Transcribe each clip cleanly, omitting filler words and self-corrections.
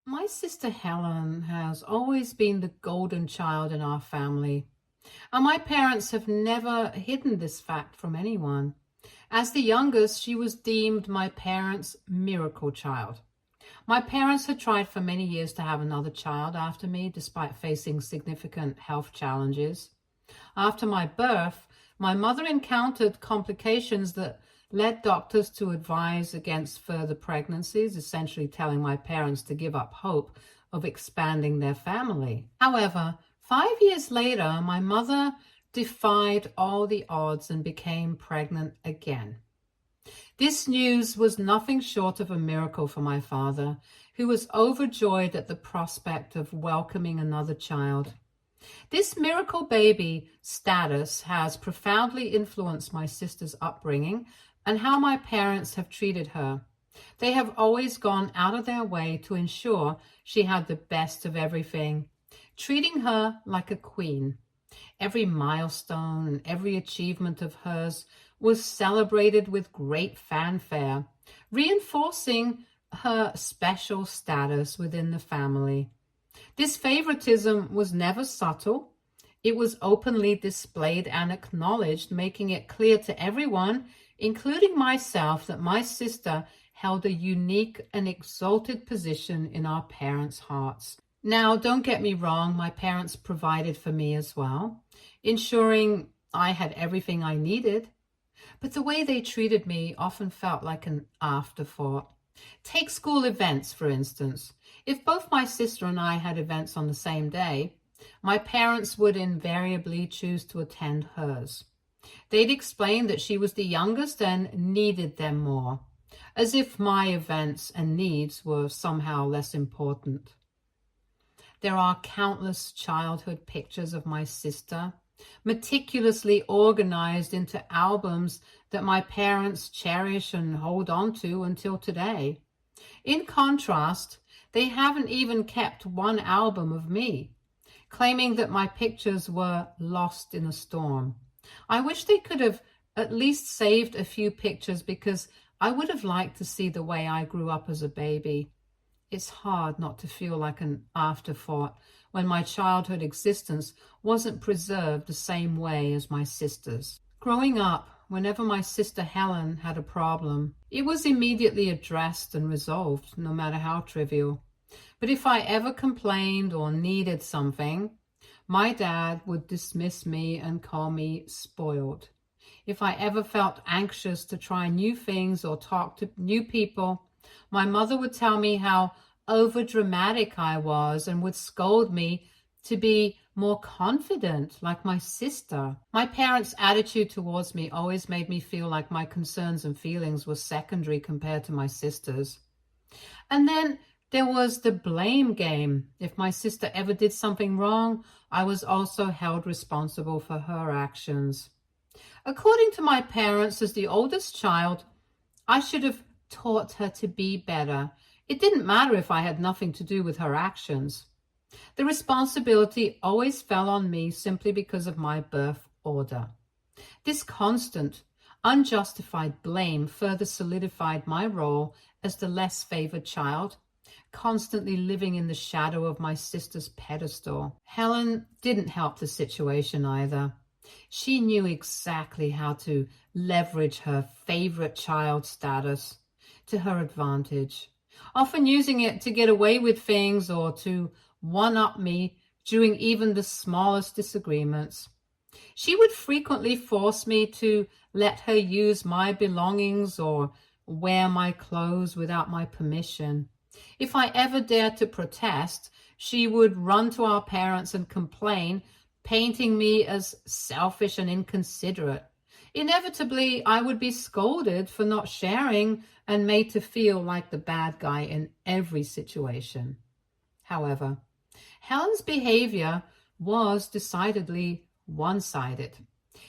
My sister Helen has always been the golden child in our family, and my parents have never hidden this fact from anyone. As the youngest, she was deemed my parents' miracle child. My parents had tried for many years to have another child after me, despite facing significant health challenges. After my birth, my mother encountered complications that led doctors to advise against further pregnancies, essentially telling my parents to give up hope of expanding their family. However, 5 years later, my mother defied all the odds and became pregnant again. This news was nothing short of a miracle for my father, who was overjoyed at the prospect of welcoming another child. This miracle baby status has profoundly influenced my sister's upbringing and how my parents have treated her. They have always gone out of their way to ensure she had the best of everything, treating her like a queen. Every milestone and every achievement of hers was celebrated with great fanfare, reinforcing her special status within the family. This favoritism was never subtle. It was openly displayed and acknowledged, making it clear to everyone, including myself, that my sister held a unique and exalted position in our parents' hearts. Now, don't get me wrong, my parents provided for me as well, ensuring I had everything I needed. But the way they treated me often felt like an afterthought. Take school events, for instance. If both my sister and I had events on the same day, my parents would invariably choose to attend hers. They'd explain that she was the youngest and needed them more, as if my events and needs were somehow less important. There are countless childhood pictures of my sister, meticulously organized into albums that my parents cherish and hold on to until today. In contrast, they haven't even kept one album of me, claiming that my pictures were lost in a storm. I wish they could have at least saved a few pictures, because I would have liked to see the way I grew up as a baby. It's hard not to feel like an afterthought when my childhood existence wasn't preserved the same way as my sister's. Growing up, whenever my sister Helen had a problem, it was immediately addressed and resolved, no matter how trivial. But if I ever complained or needed something, my dad would dismiss me and call me spoiled. If I ever felt anxious to try new things or talk to new people, my mother would tell me how overdramatic I was and would scold me to be more confident like my sister. My parents' attitude towards me always made me feel like my concerns and feelings were secondary compared to my sister's. And then there was the blame game. If my sister ever did something wrong, I was also held responsible for her actions. According to my parents, as the oldest child, I should have taught her to be better. It didn't matter if I had nothing to do with her actions. The responsibility always fell on me simply because of my birth order. This constant, unjustified blame further solidified my role as the less favored child, constantly living in the shadow of my sister's pedestal. Helen didn't help the situation either. She knew exactly how to leverage her favorite child status to her advantage, often using it to get away with things or to one-up me during even the smallest disagreements. She would frequently force me to let her use my belongings or wear my clothes without my permission. If I ever dared to protest, she would run to our parents and complain, painting me as selfish and inconsiderate. Inevitably, I would be scolded for not sharing and made to feel like the bad guy in every situation. However, Helen's behavior was decidedly one-sided.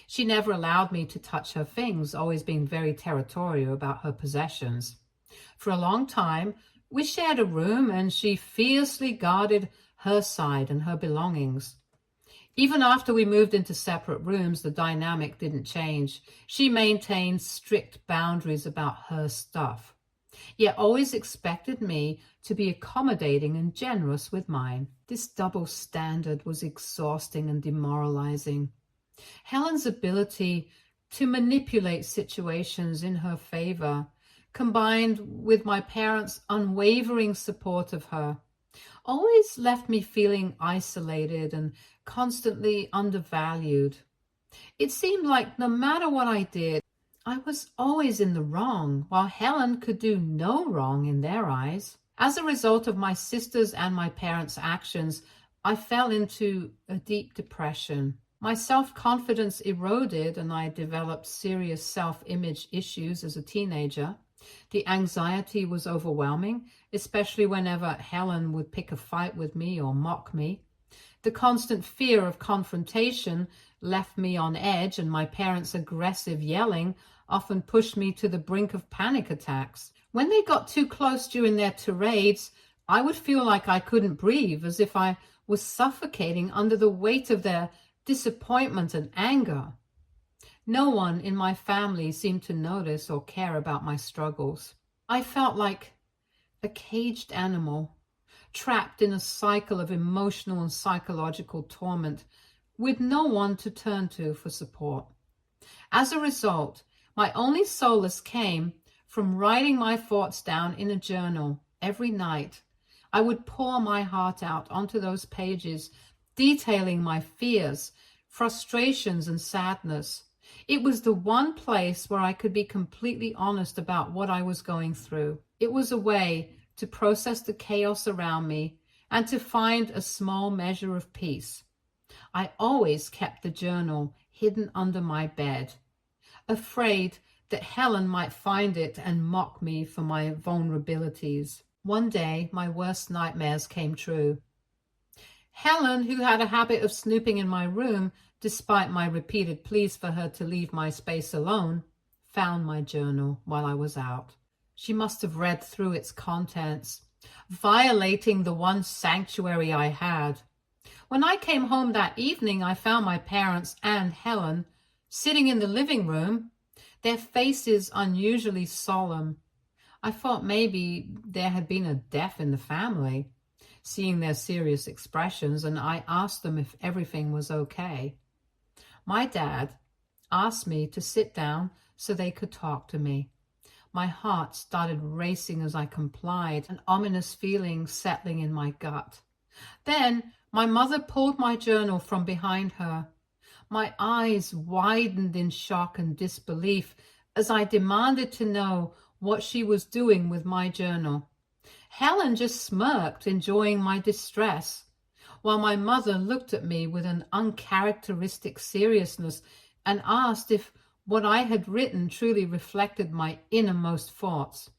She never allowed me to touch her things, always being very territorial about her possessions. For a long time, we shared a room, and she fiercely guarded her side and her belongings. Even after we moved into separate rooms, the dynamic didn't change. She maintained strict boundaries about her stuff. yet always expected me to be accommodating and generous with mine. This double standard was exhausting and demoralizing. Helen's ability to manipulate situations in her favor, combined with my parents' unwavering support of her, always left me feeling isolated and constantly undervalued. It seemed like no matter what I did, I was always in the wrong, while Helen could do no wrong in their eyes. As a result of my sisters' and my parents' actions, I fell into a deep depression. My self-confidence eroded and I developed serious self-image issues as a teenager. The anxiety was overwhelming, especially whenever Helen would pick a fight with me or mock me. The constant fear of confrontation left me on edge, and my parents' aggressive yelling often pushed me to the brink of panic attacks. When they got too close during their tirades, I would feel like I couldn't breathe, as if I was suffocating under the weight of their disappointment and anger. No one in my family seemed to notice or care about my struggles. I felt like a caged animal, trapped in a cycle of emotional and psychological torment, with no one to turn to for support. As a result, my only solace came from writing my thoughts down in a journal every night. I would pour my heart out onto those pages, detailing my fears, frustrations, and sadness. It was the one place where I could be completely honest about what I was going through. It was a way to process the chaos around me and to find a small measure of peace. I always kept the journal hidden under my bed, afraid that Helen might find it and mock me for my vulnerabilities. One day, my worst nightmares came true. Helen, who had a habit of snooping in my room, despite my repeated pleas for her to leave my space alone, found my journal while I was out. She must have read through its contents, violating the one sanctuary I had. When I came home that evening, I found my parents and Helen sitting in the living room, their faces unusually solemn. I thought maybe there had been a death in the family. Seeing their serious expressions, and I asked them if everything was okay. My dad asked me to sit down so they could talk to me. My heart started racing as I complied, an ominous feeling settling in my gut. Then my mother pulled my journal from behind her. My eyes widened in shock and disbelief as I demanded to know what she was doing with my journal. Helen just smirked, enjoying my distress, while my mother looked at me with an uncharacteristic seriousness and asked if what I had written truly reflected my innermost thoughts.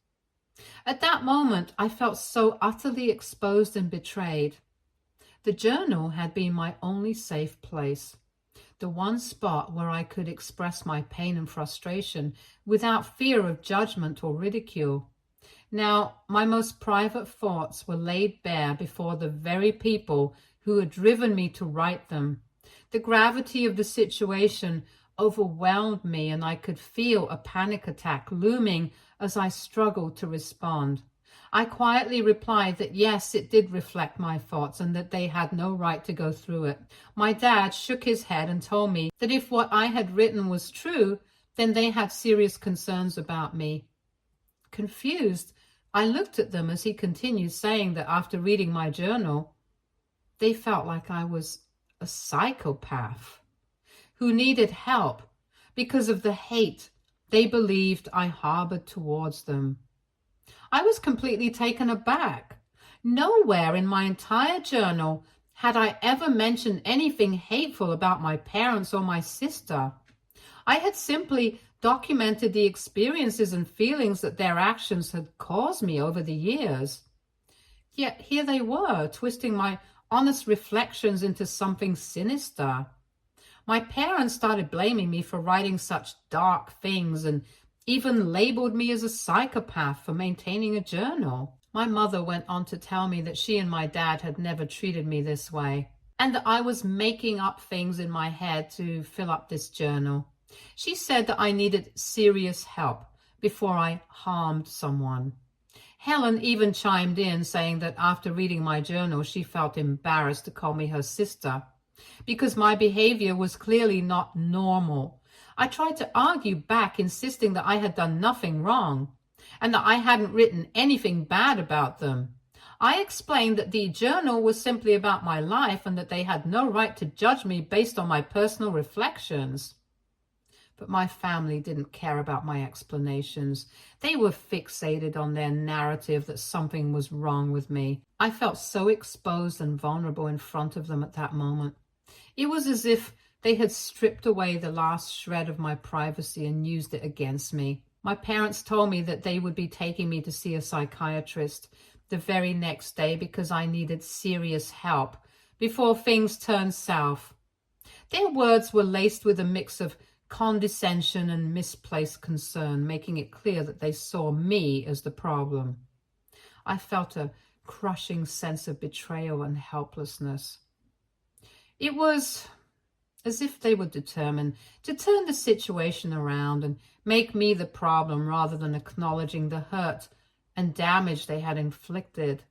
At that moment, I felt so utterly exposed and betrayed. The journal had been my only safe place, the one spot where I could express my pain and frustration without fear of judgment or ridicule. Now, my most private thoughts were laid bare before the very people who had driven me to write them. The gravity of the situation overwhelmed me, and I could feel a panic attack looming as I struggled to respond. I quietly replied that yes, it did reflect my thoughts and that they had no right to go through it. My dad shook his head and told me that if what I had written was true, then they had serious concerns about me. Confused, I looked at them as he continued, saying that after reading my journal, they felt like I was a psychopath who needed help because of the hate they believed I harbored towards them. I was completely taken aback. Nowhere in my entire journal had I ever mentioned anything hateful about my parents or my sister. I had simply documented the experiences and feelings that their actions had caused me over the years. Yet here they were, twisting my honest reflections into something sinister. My parents started blaming me for writing such dark things and even labeled me as a psychopath for maintaining a journal. My mother went on to tell me that she and my dad had never treated me this way, and that I was making up things in my head to fill up this journal. She said that I needed serious help before I harmed someone. Helen even chimed in, saying that after reading my journal, she felt embarrassed to call me her sister because my behavior was clearly not normal. I tried to argue back, insisting that I had done nothing wrong and that I hadn't written anything bad about them. I explained that the journal was simply about my life and that they had no right to judge me based on my personal reflections. But my family didn't care about my explanations. They were fixated on their narrative that something was wrong with me. I felt so exposed and vulnerable in front of them at that moment. It was as if they had stripped away the last shred of my privacy and used it against me. My parents told me that they would be taking me to see a psychiatrist the very next day because I needed serious help before things turned south. Their words were laced with a mix of condescension and misplaced concern, making it clear that they saw me as the problem. I felt a crushing sense of betrayal and helplessness. It was as if they were determined to turn the situation around and make me the problem rather than acknowledging the hurt and damage they had inflicted.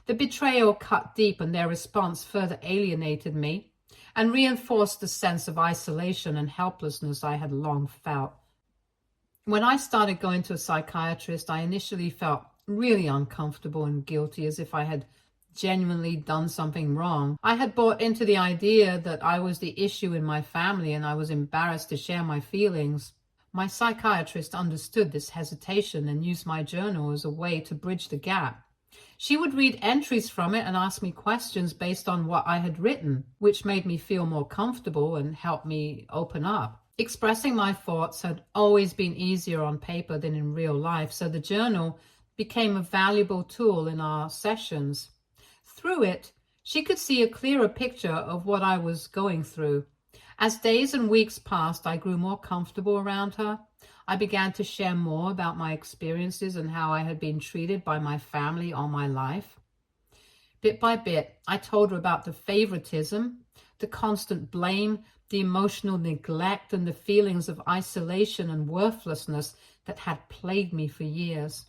The betrayal cut deep, and their response further alienated me and reinforced the sense of isolation and helplessness I had long felt. When I started going to a psychiatrist, I initially felt really uncomfortable and guilty, as if I had genuinely done something wrong. I had bought into the idea that I was the issue in my family and I was embarrassed to share my feelings. My psychiatrist understood this hesitation and used my journal as a way to bridge the gap. She would read entries from it and ask me questions based on what I had written, which made me feel more comfortable and helped me open up. Expressing my thoughts had always been easier on paper than in real life, so the journal became a valuable tool in our sessions. Through it, she could see a clearer picture of what I was going through. As days and weeks passed, I grew more comfortable around her. I began to share more about my experiences and how I had been treated by my family all my life. Bit by bit, I told her about the favoritism, the constant blame, the emotional neglect, and the feelings of isolation and worthlessness that had plagued me for years.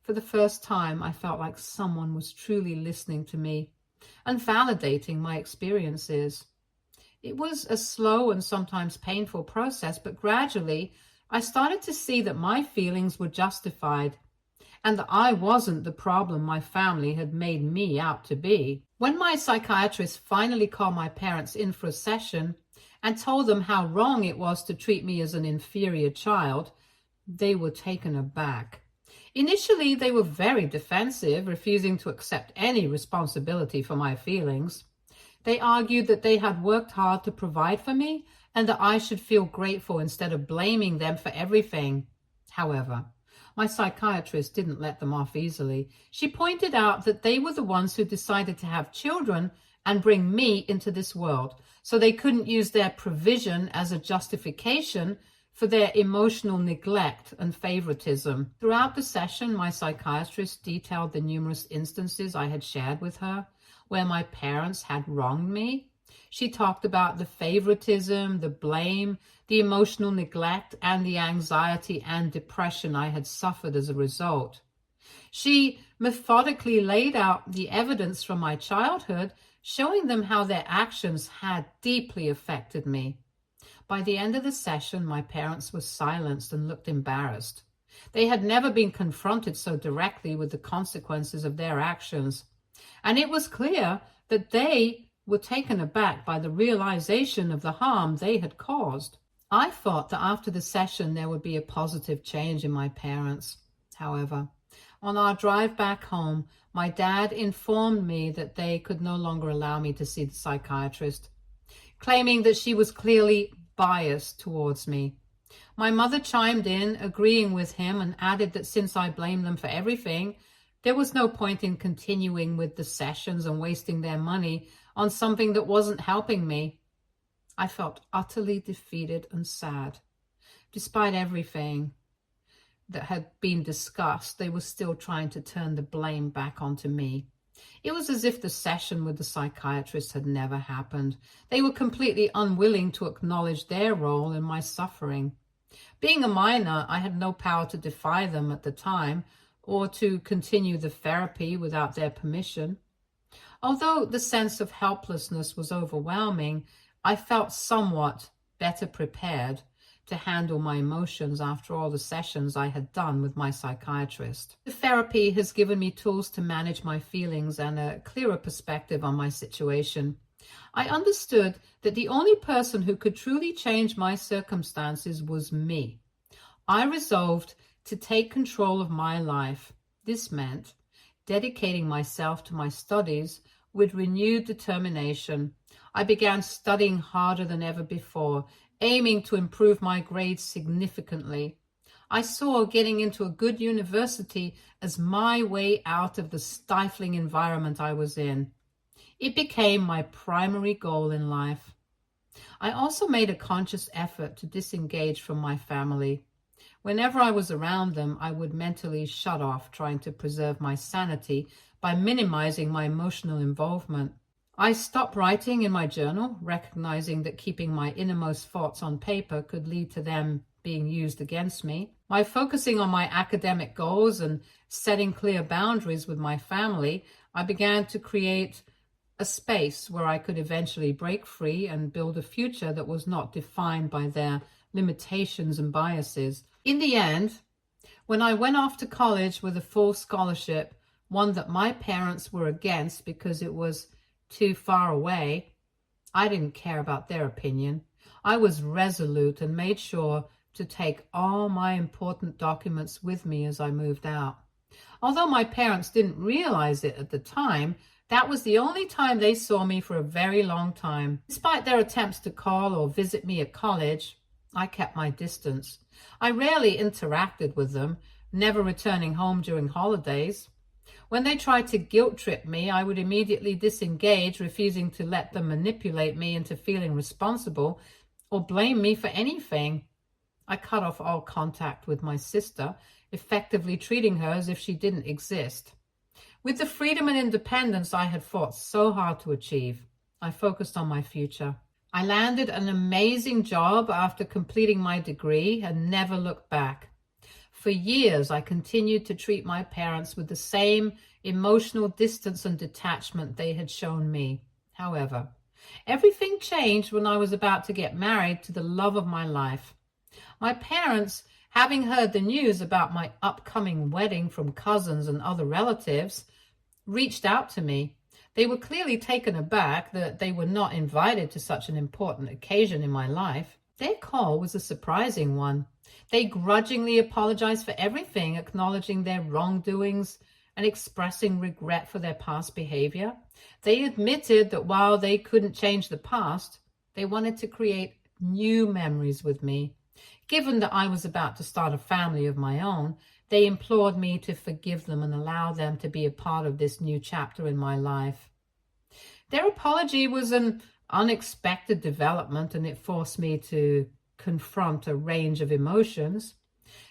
For the first time, I felt like someone was truly listening to me and validating my experiences. It was a slow and sometimes painful process, but gradually I started to see that my feelings were justified and that I wasn't the problem my family had made me out to be. When my psychiatrist finally called my parents in for a session and told them how wrong it was to treat me as an inferior child, they were taken aback. Initially, they were very defensive, refusing to accept any responsibility for my feelings. They argued that they had worked hard to provide for me and that I should feel grateful instead of blaming them for everything. However, my psychiatrist didn't let them off easily. She pointed out that they were the ones who decided to have children and bring me into this world, so they couldn't use their provision as a justification for their emotional neglect and favoritism. Throughout the session, my psychiatrist detailed the numerous instances I had shared with her where my parents had wronged me. She talked about the favoritism, the blame, the emotional neglect, and the anxiety and depression I had suffered as a result. She methodically laid out the evidence from my childhood, showing them how their actions had deeply affected me. By the end of the session, my parents were silenced and looked embarrassed. They had never been confronted so directly with the consequences of their actions, and it was clear that they were taken aback by the realization of the harm they had caused. I thought that after the session there would be a positive change in my parents. However, on our drive back home, my dad informed me that they could no longer allow me to see the psychiatrist, claiming that she was clearly biased towards me. My mother chimed in, agreeing with him, and added that since I blamed them for everything, there was no point in continuing with the sessions and wasting their money on something that wasn't helping me. I felt utterly defeated and sad. Despite everything that had been discussed, they were still trying to turn the blame back onto me. It was as if the session with the psychiatrist had never happened. They were completely unwilling to acknowledge their role in my suffering. Being a minor, I had no power to defy them at the time, or to continue the therapy without their permission. Although the sense of helplessness was overwhelming, I felt somewhat better prepared to handle my emotions after all the sessions I had done with my psychiatrist. The therapy has given me tools to manage my feelings and a clearer perspective on my situation. I understood that the only person who could truly change my circumstances was me. I resolved to take control of my life. This meant dedicating myself to my studies with renewed determination. I began studying harder than ever before, aiming to improve my grades significantly. I saw getting into a good university as my way out of the stifling environment I was in. It became my primary goal in life. I also made a conscious effort to disengage from my family. Whenever I was around them, I would mentally shut off, trying to preserve my sanity by minimizing my emotional involvement. I stopped writing in my journal, recognizing that keeping my innermost thoughts on paper could lead to them being used against me. By focusing on my academic goals and setting clear boundaries with my family, I began to create a space where I could eventually break free and build a future that was not defined by their limitations and biases. In the end, when I went off to college with a full scholarship, one that my parents were against because it was too far away, I didn't care about their opinion. I was resolute and made sure to take all my important documents with me as I moved out. Although my parents didn't realize it at the time, that was the only time they saw me for a very long time. Despite their attempts to call or visit me at college, I kept my distance. I rarely interacted with them, never returning home during holidays. When they tried to guilt trip me, I would immediately disengage, refusing to let them manipulate me into feeling responsible or blame me for anything. I cut off all contact with my sister, effectively treating her as if she didn't exist. With the freedom and independence I had fought so hard to achieve, I focused on my future. I landed an amazing job after completing my degree and never looked back. For years, I continued to treat my parents with the same emotional distance and detachment they had shown me. However, everything changed when I was about to get married to the love of my life. My parents, having heard the news about my upcoming wedding from cousins and other relatives, reached out to me. They were clearly taken aback that they were not invited to such an important occasion in my life. Their call was a surprising one. They grudgingly apologized for everything, acknowledging their wrongdoings and expressing regret for their past behavior. They admitted that while they couldn't change the past, they wanted to create new memories with me. Given that I was about to start a family of my own, they implored me to forgive them and allow them to be a part of this new chapter in my life. Their apology was an unexpected development, and it forced me to confront a range of emotions.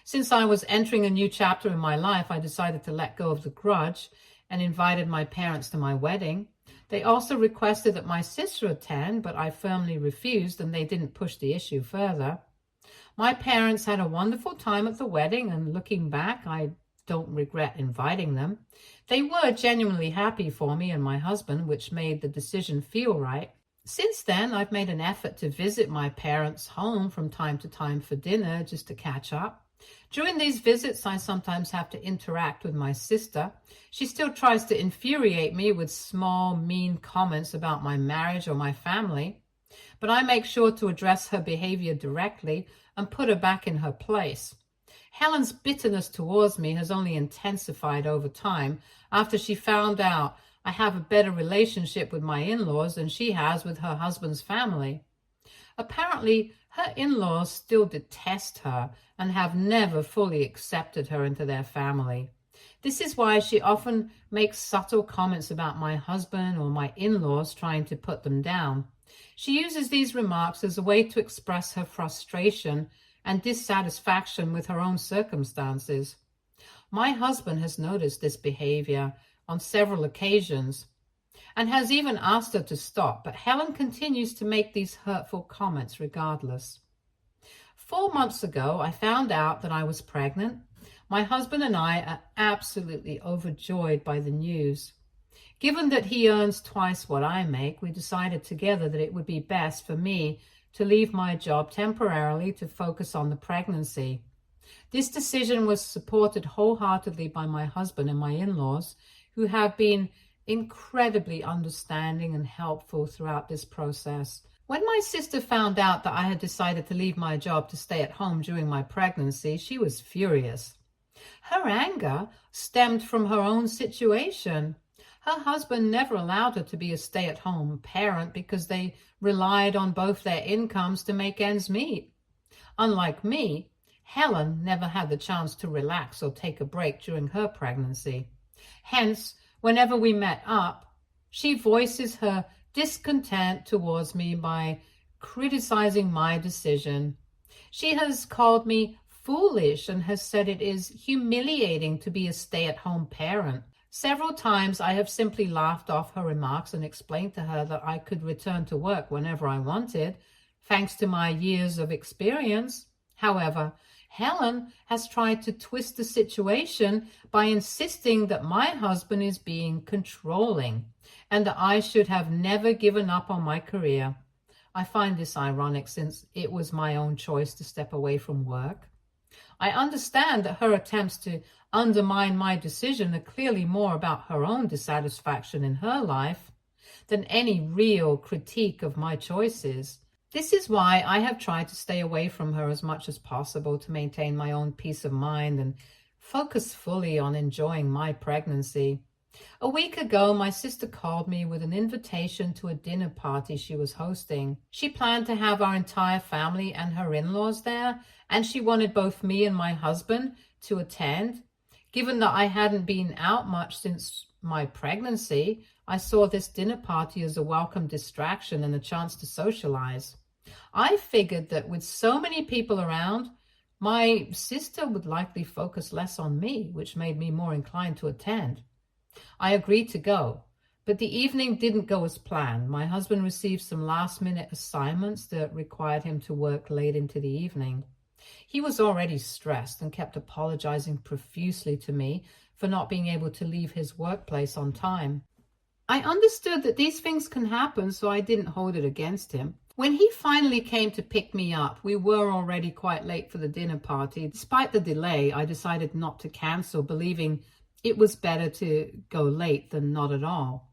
Since I was entering a new chapter in my life, I decided to let go of the grudge and invited my parents to my wedding. They also requested that my sister attend, but I firmly refused, and they didn't push the issue further. My parents had a wonderful time at the wedding, and looking back, I don't regret inviting them. They were genuinely happy for me and my husband, which made the decision feel right. Since then, I've made an effort to visit my parents' home from time to time for dinner, just to catch up. During these visits, I sometimes have to interact with my sister. She still tries to infuriate me with small, mean comments about my marriage or my family, but I make sure to address her behavior directly and put her back in her place. Helen's bitterness towards me has only intensified over time after she found out I have a better relationship with my in-laws than she has with her husband's family. Apparently, her in-laws still detest her and have never fully accepted her into their family. This is why she often makes subtle comments about my husband or my in-laws, trying to put them down. She uses these remarks as a way to express her frustration and dissatisfaction with her own circumstances. My husband has noticed this behavior on several occasions and has even asked her to stop, but Helen continues to make these hurtful comments regardless. 4 months ago, I found out that I was pregnant. My husband and I are absolutely overjoyed by the news. Given that he earns twice what I make, we decided together that it would be best for me to leave my job temporarily to focus on the pregnancy. This decision was supported wholeheartedly by my husband and my in-laws, who have been incredibly understanding and helpful throughout this process. When my sister found out that I had decided to leave my job to stay at home during my pregnancy, she was furious. Her anger stemmed from her own situation. Her husband never allowed her to be a stay-at-home parent because they relied on both their incomes to make ends meet. Unlike me, Helen never had the chance to relax or take a break during her pregnancy. Hence, whenever we met up, she voices her discontent towards me by criticizing my decision. She has called me foolish and has said it is humiliating to be a stay-at-home parent. Several times I have simply laughed off her remarks and explained to her that I could return to work whenever I wanted, thanks to my years of experience. However, Helen has tried to twist the situation by insisting that my husband is being controlling and that I should have never given up on my career. I find this ironic since it was my own choice to step away from work. I understand that her attempts to undermine my decision are clearly more about her own dissatisfaction in her life than any real critique of my choices. This is why I have tried to stay away from her as much as possible to maintain my own peace of mind and focus fully on enjoying my pregnancy. A week ago, my sister called me with an invitation to a dinner party she was hosting. She planned to have our entire family and her in-laws there, and she wanted both me and my husband to attend. Given that I hadn't been out much since my pregnancy, I saw this dinner party as a welcome distraction and a chance to socialize. I figured that with so many people around, my sister would likely focus less on me, which made me more inclined to attend. I agreed to go, but the evening didn't go as planned. My husband received some last-minute assignments that required him to work late into the evening. He was already stressed and kept apologizing profusely to me for not being able to leave his workplace on time. I understood that these things can happen, so I didn't hold it against him. When he finally came to pick me up, we were already quite late for the dinner party. Despite the delay, I decided not to cancel, believing it was better to go late than not at all.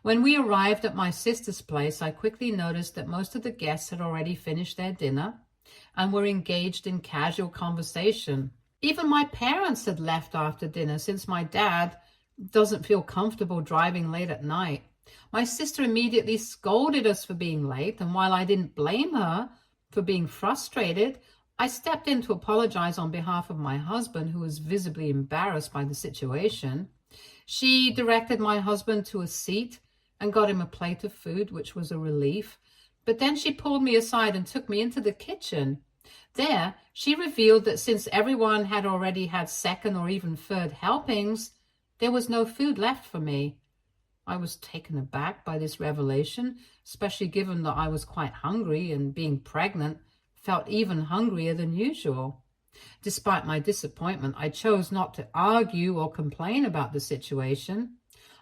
When we arrived at my sister's place, I quickly noticed that most of the guests had already finished their dinner and were engaged in casual conversation. Even my parents had left after dinner, since my dad doesn't feel comfortable driving late at night. My sister immediately scolded us for being late, and while I didn't blame her for being frustrated, I stepped in to apologize on behalf of my husband, who was visibly embarrassed by the situation. She directed my husband to a seat and got him a plate of food, which was a relief. But then she pulled me aside and took me into the kitchen. There, she revealed that since everyone had already had second or even third helpings, there was no food left for me. I was taken aback by this revelation, especially given that I was quite hungry and, being pregnant, felt even hungrier than usual. Despite my disappointment, I chose not to argue or complain about the situation.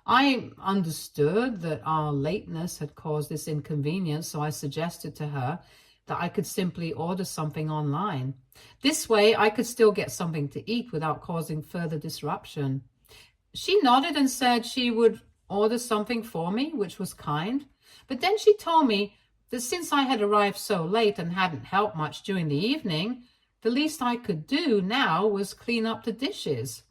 I understood that our lateness had caused this inconvenience, so I suggested to her that I could simply order something online. This way, I could still get something to eat without causing further disruption. She nodded and said she would order something for me, which was kind. But then she told me that since I had arrived so late and hadn't helped much during the evening, the least I could do now was clean up the dishes.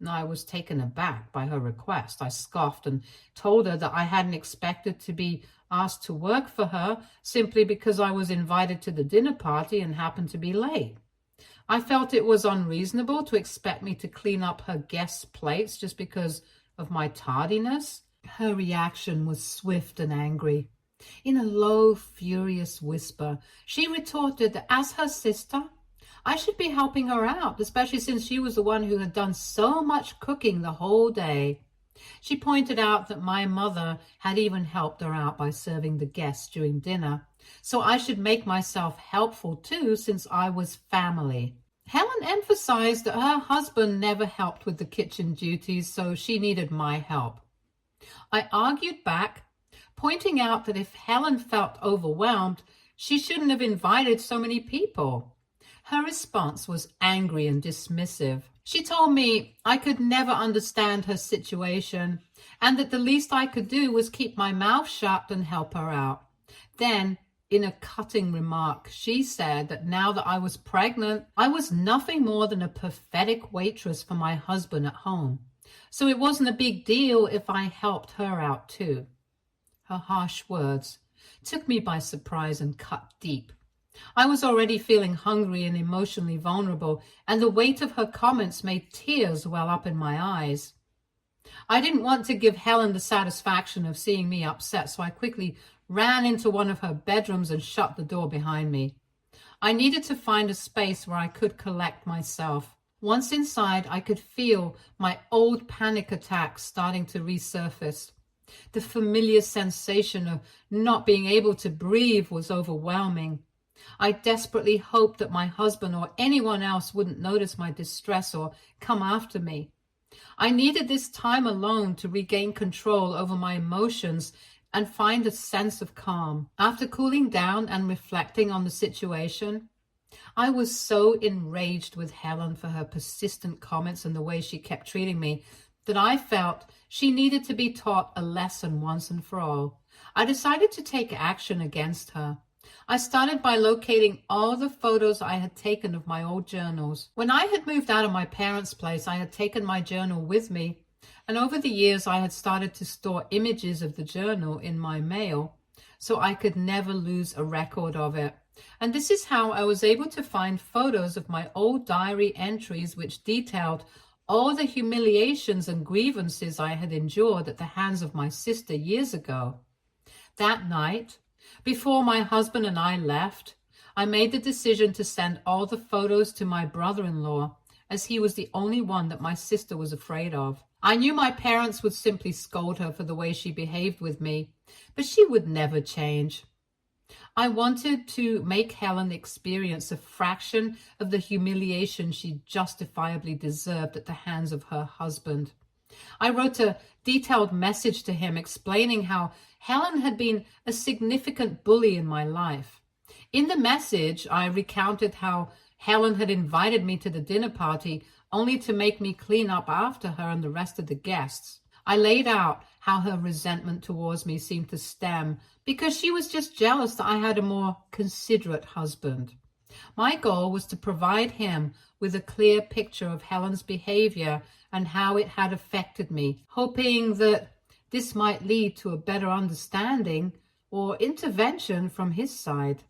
I was taken aback by her request. I scoffed and told her that I hadn't expected to be asked to work for her simply because I was invited to the dinner party and happened to be late. I felt it was unreasonable to expect me to clean up her guests' plates just because of my tardiness. Her reaction was swift and angry. In a low, furious whisper, she retorted that as her sister, I should be helping her out, especially since she was the one who had done so much cooking the whole day. She pointed out that my mother had even helped her out by serving the guests during dinner, so I should make myself helpful too, since I was family. Helen emphasized that her husband never helped with the kitchen duties, so she needed my help. I argued back, pointing out that if Helen felt overwhelmed, she shouldn't have invited so many people. Her response was angry and dismissive. She told me I could never understand her situation and that the least I could do was keep my mouth shut and help her out. Then, in a cutting remark, she said that now that I was pregnant, I was nothing more than a pathetic waitress for my husband at home. So it wasn't a big deal if I helped her out too. Her harsh words took me by surprise and cut deep. I was already feeling hungry and emotionally vulnerable, and the weight of her comments made tears well up in my eyes. I didn't want to give Helen the satisfaction of seeing me upset, so I quickly ran into one of her bedrooms and shut the door behind me. I needed to find a space where I could collect myself. Once inside, I could feel my old panic attacks starting to resurface. The familiar sensation of not being able to breathe was overwhelming. I desperately hoped that my husband or anyone else wouldn't notice my distress or come after me. I needed this time alone to regain control over my emotions and find a sense of calm. After cooling down and reflecting on the situation, I was so enraged with Helen for her persistent comments and the way she kept treating me that I felt she needed to be taught a lesson once and for all. I decided to take action against her. I started by locating all the photos I had taken of my old journals. When I had moved out of my parents' place, I had taken my journal with me, and over the years I had started to store images of the journal in my mail so I could never lose a record of it. And this is how I was able to find photos of my old diary entries which detailed all the humiliations and grievances I had endured at the hands of my sister years ago. That night, before my husband and I left, I made the decision to send all the photos to my brother-in-law, as he was the only one that my sister was afraid of. I knew my parents would simply scold her for the way she behaved with me, but she would never change. I wanted to make Helen experience a fraction of the humiliation she justifiably deserved at the hands of her husband. I wrote a detailed message to him explaining how Helen had been a significant bully in my life. In the message, I recounted how Helen had invited me to the dinner party only to make me clean up after her and the rest of the guests. I laid out how her resentment towards me seemed to stem because she was just jealous that I had a more considerate husband. My goal was to provide him with a clear picture of Helen's behavior and how it had affected me, hoping that this might lead to a better understanding or intervention from his side.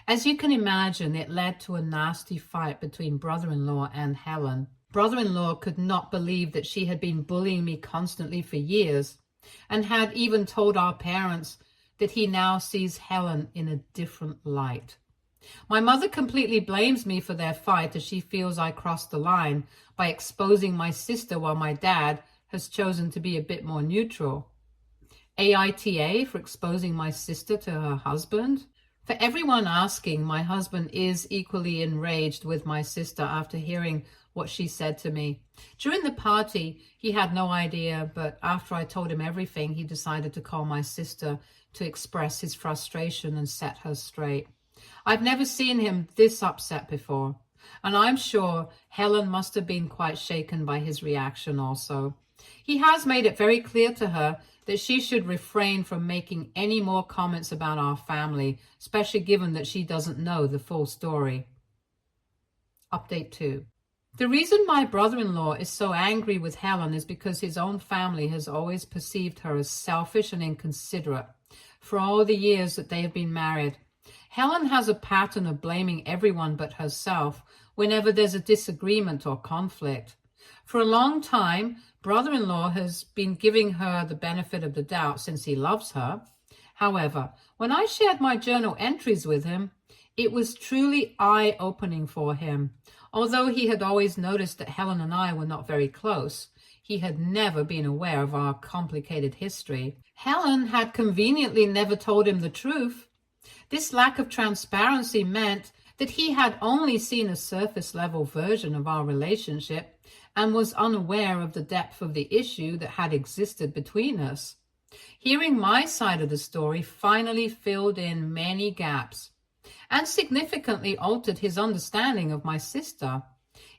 As you can imagine, it led to a nasty fight between brother-in-law and Helen. Brother-in-law could not believe that she had been bullying me constantly for years and had even told our parents that he now sees Helen in a different light. My mother completely blames me for their fight as she feels I crossed the line by exposing my sister while my dad has chosen to be a bit more neutral. AITA for exposing my sister to her husband. For everyone asking, my husband is equally enraged with my sister after hearing what she said to me. During the party, he had no idea, but after I told him everything, he decided to call my sister to express his frustration and set her straight. I've never seen him this upset before, and I'm sure Helen must have been quite shaken by his reaction also. He has made it very clear to her that she should refrain from making any more comments about our family, especially given that she doesn't know the full story. Update 2. The reason my brother-in-law is so angry with Helen is because his own family has always perceived her as selfish and inconsiderate for all the years that they have been married. Helen has a pattern of blaming everyone but herself whenever there's a disagreement or conflict. For a long time, brother-in-law has been giving her the benefit of the doubt since he loves her. However, when I shared my journal entries with him, it was truly eye-opening for him. Although he had always noticed that Helen and I were not very close, he had never been aware of our complicated history. Helen had conveniently never told him the truth. This lack of transparency meant that he had only seen a surface level version of our relationship and was unaware of the depth of the issue that had existed between us. Hearing my side of the story finally filled in many gaps and significantly altered his understanding of my sister.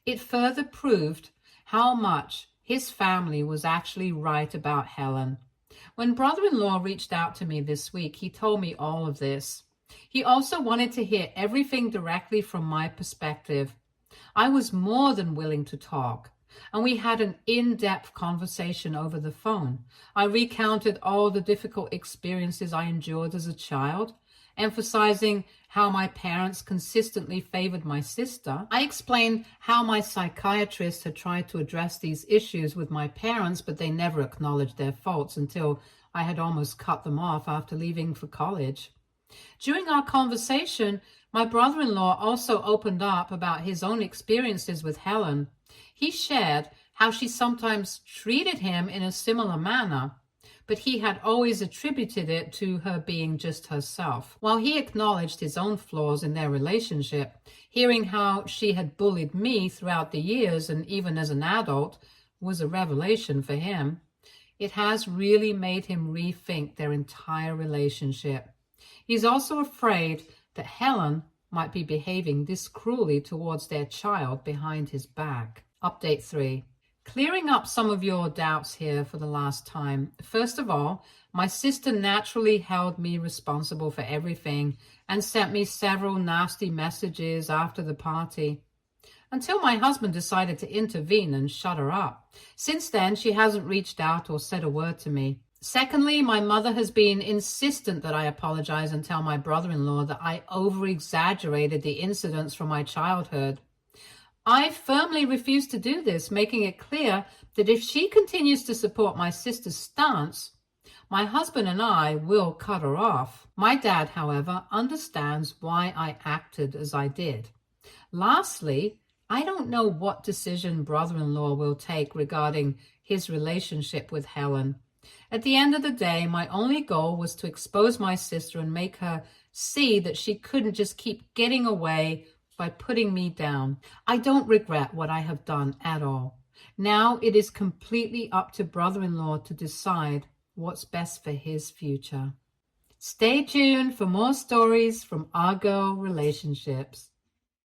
It further proved how much his family was actually right about Helen. When brother-in-law reached out to me this week, he told me all of this. He also wanted to hear everything directly from my perspective. I was more than willing to talk, and we had an in-depth conversation over the phone. I recounted all the difficult experiences I endured as a child, emphasizing how my parents consistently favored my sister. I explained how my psychiatrist had tried to address these issues with my parents, but they never acknowledged their faults until I had almost cut them off after leaving for college. During our conversation, my brother-in-law also opened up about his own experiences with Helen. He shared how she sometimes treated him in a similar manner, but he had always attributed it to her being just herself. While he acknowledged his own flaws in their relationship, hearing how she had bullied me throughout the years and even as an adult was a revelation for him. It has really made him rethink their entire relationship. He's also afraid that Helen might be behaving this cruelly towards their child behind his back. Update 3. Clearing up some of your doubts here for the last time. First of all, my sister naturally held me responsible for everything and sent me several nasty messages after the party, until my husband decided to intervene and shut her up. Since then, she hasn't reached out or said a word to me. Secondly, my mother has been insistent that I apologize and tell my brother-in-law that I over-exaggerated the incidents from my childhood. I firmly refuse to do this, making it clear that if she continues to support my sister's stance, my husband and I will cut her off. My dad, however, understands why I acted as I did. Lastly, I don't know what decision brother-in-law will take regarding his relationship with Helen. At the end of the day, my only goal was to expose my sister and make her see that she couldn't just keep getting away by putting me down. I don't regret what I have done at all. Now it is completely up to brother-in-law to decide what's best for his future. Stay tuned for more stories from our girl relationships.